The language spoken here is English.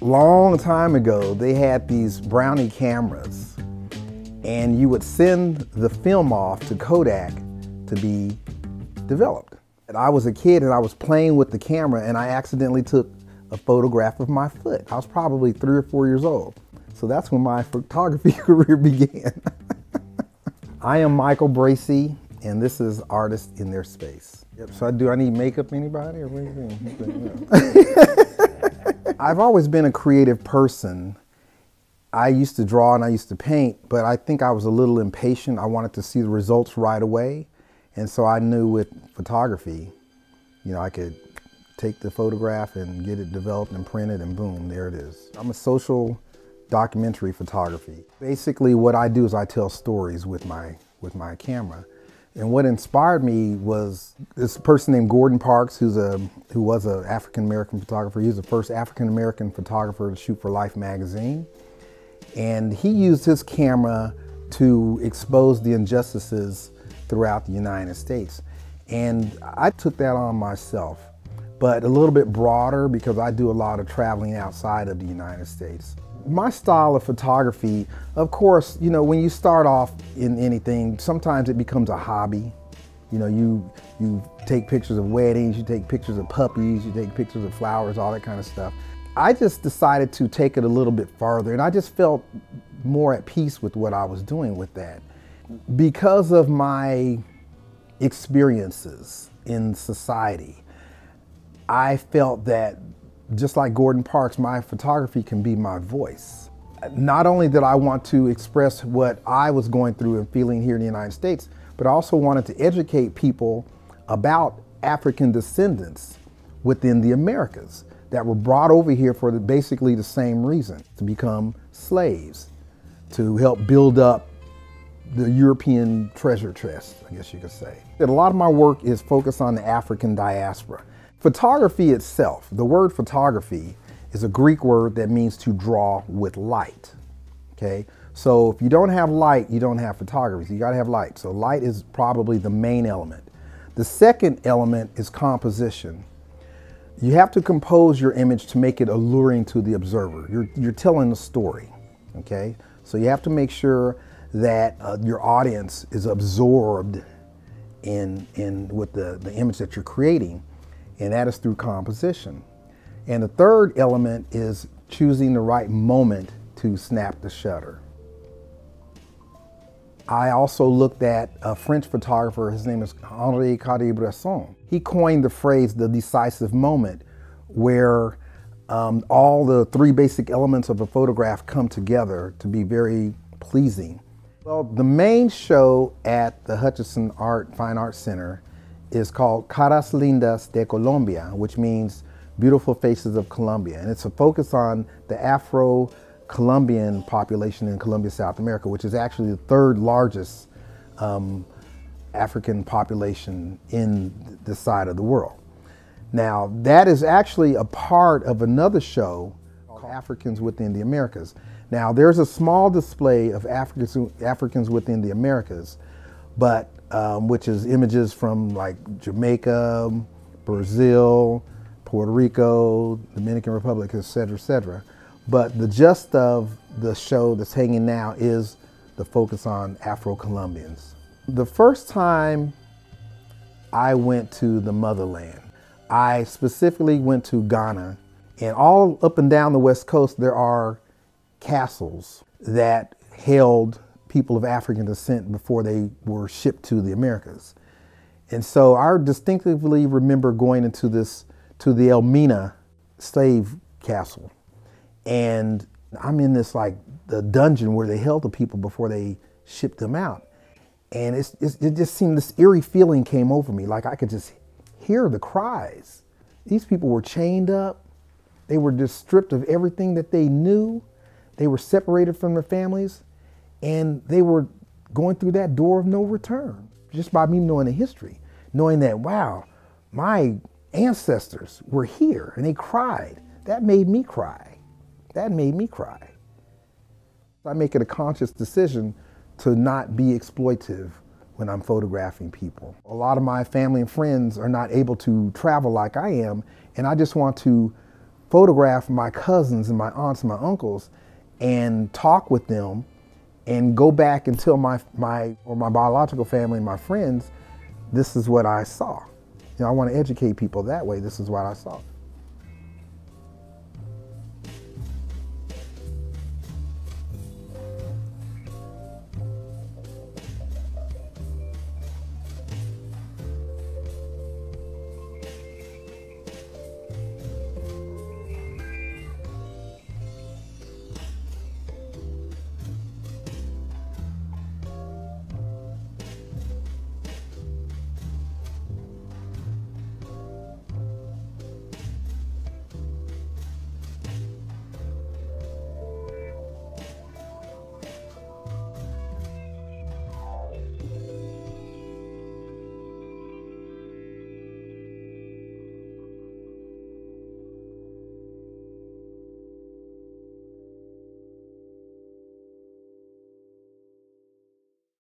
Long time ago, they had these brownie cameras, and you would send the film off to Kodak to be developed. And I was a kid and I was playing with the camera and I accidentally took a photograph of my foot. I was probably 3 or 4 years old. So that's when my photography career began. I am Michael Bracey, and this is Artists in Their Space. Yep, so do I need makeup, anybody? Or what do you think? I've always been a creative person. I used to draw and I used to paint, but I think I was a little impatient. I wanted to see the results right away. And so I knew with photography, you know, I could take the photograph and get it developed and printed and boom, there it is. I'm a social documentary photography. Basically what I do is I tell stories with my camera. And what inspired me was this person named Gordon Parks, who was an African-American photographer. He was the first African-American photographer to shoot for Life magazine. And he used his camera to expose the injustices throughout the United States. And I took that on myself, but a little bit broader because I do a lot of traveling outside of the United States. My style of photography, of course, you know, when you start off in anything, sometimes it becomes a hobby. You know, you take pictures of weddings, you take pictures of puppies, you take pictures of flowers, all that kind of stuff. I just decided to take it a little bit farther, and I just felt more at peace with what I was doing with that. Because of my experiences in society, I felt that just like Gordon Parks, my photography can be my voice. Not only did I want to express what I was going through and feeling here in the United States, but I also wanted to educate people about African descendants within the Americas that were brought over here for basically the same reason, to become slaves, to help build up the European treasure chest, I guess you could say. A lot of my work is focused on the African diaspora. Photography itself, the word photography is a Greek word that means to draw with light, okay? So if you don't have light, you don't have photography. So you gotta have light. So light is probably the main element. The second element is composition. You have to compose your image to make it alluring to the observer. You're telling a story, okay? So you have to make sure that your audience is absorbed with the image that you're creating, and that is through composition. And the third element is choosing the right moment to snap the shutter. I also looked at a French photographer, his name is Henri Cartier-Bresson. He coined the phrase, the decisive moment, where all the three basic elements of a photograph come together to be very pleasing. Well, the main show at the Hutchinson Fine Art Center is called Caras Lindas de Colombia, which means beautiful faces of Colombia. And it's a focus on the Afro-Colombian population in Colombia, South America, which is actually the third largest African population in this side of the world. Now, that is actually a part of another show called Africans Within the Americas. Now, there's a small display of Africans within the Americas, but which is images from like Jamaica, Brazil, Puerto Rico, Dominican Republic, et cetera, but the gist of the show that's hanging now is the focus on Afro-Colombians. The first time I went to the motherland, I specifically went to Ghana, and all up and down the West Coast there are castles that held people of African descent before they were shipped to the Americas. And so I distinctively remember going into to the Elmina slave castle. And I'm in this like the dungeon where they held the people before they shipped them out. And it just seemed, this eerie feeling came over me, like I could just hear the cries. These people were chained up. They were just stripped of everything that they knew. They were separated from their families, and they were going through that door of no return, just by me knowing the history, knowing that, wow, my ancestors were here and they cried. That made me cry. That made me cry. I make it a conscious decision to not be exploitive when I'm photographing people. A lot of my family and friends are not able to travel like I am, and I just want to photograph my cousins and my aunts and my uncles and talk with them and go back and tell my biological family and my friends, this is what I saw. You know, I want to educate people that way. This is what I saw.